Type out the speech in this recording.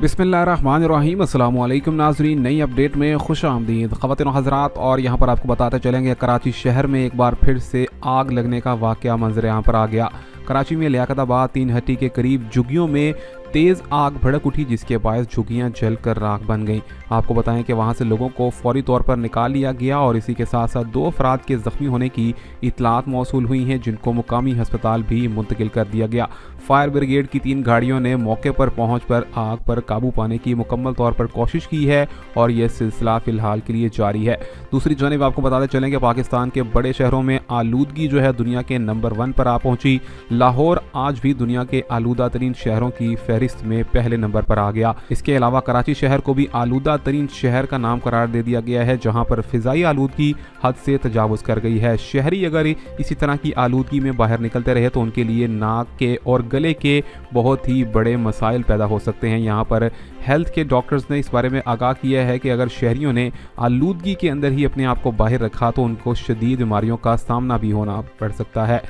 बिस्मिल्लाहिर्रहमानिर्रहीम अस्सलाम वालेकुम नाज़रीन, नई अपडेट में खुश आमदीद ख़वातीन व हज़रात। और यहाँ पर आपको बताते चलेंगे कराची शहर में एक बार फिर से आग लगने का वाक़या मंजर यहाँ पर आ गया। कराची में लियाकताबाद 3 हट्टी के करीब झुग्गियों में तेज़ आग भड़क उठी, जिसके बायस झुग्गियाँ जलकर राख बन गईं। आपको बताएं कि वहां से लोगों को फौरी तौर पर निकाल लिया गया और इसी के साथ साथ 2 अफराद के ज़ख्मी होने की इतलात मौसूल हुई हैं, जिनको मुकामी हस्पताल भी मुंतकिल कर दिया गया। फायर ब्रिगेड की 3 गाड़ियों ने मौके पर पहुंचकर आग पर काबू पाने की मुकम्मल तौर पर कोशिश की है और यह सिलसिला फ़िलहाल के लिए जारी है। दूसरी जानिब आपको बताते चलें कि पाकिस्तान के बड़े शहरों में आलूदगी जो है दुनिया के नंबर 1 पर आ पहुंची। लाहौर आज भी दुनिया के आलूदा तरीन शहरों की फहरिस्त में पहले नंबर पर आ गया। इसके अलावा कराची शहर को भी आलूदा तरीन शहर का नाम करार दे दिया गया है, जहां पर फिजाई आलूदगी हद से तजावुज़ कर गई है। शहरी अगर इसी तरह की आलूदगी में बाहर निकलते रहे तो उनके लिए नाक के और गले के बहुत ही बड़े मसाइल पैदा हो सकते हैं। यहाँ पर हेल्थ के डॉक्टर्स ने इस बारे में आगाह किया है कि अगर शहरियों ने आलूदगी के अंदर ही अपने आप को बाहर रखा तो उनको शदीद बीमारियों का सामना भी होना पड़ सकता है।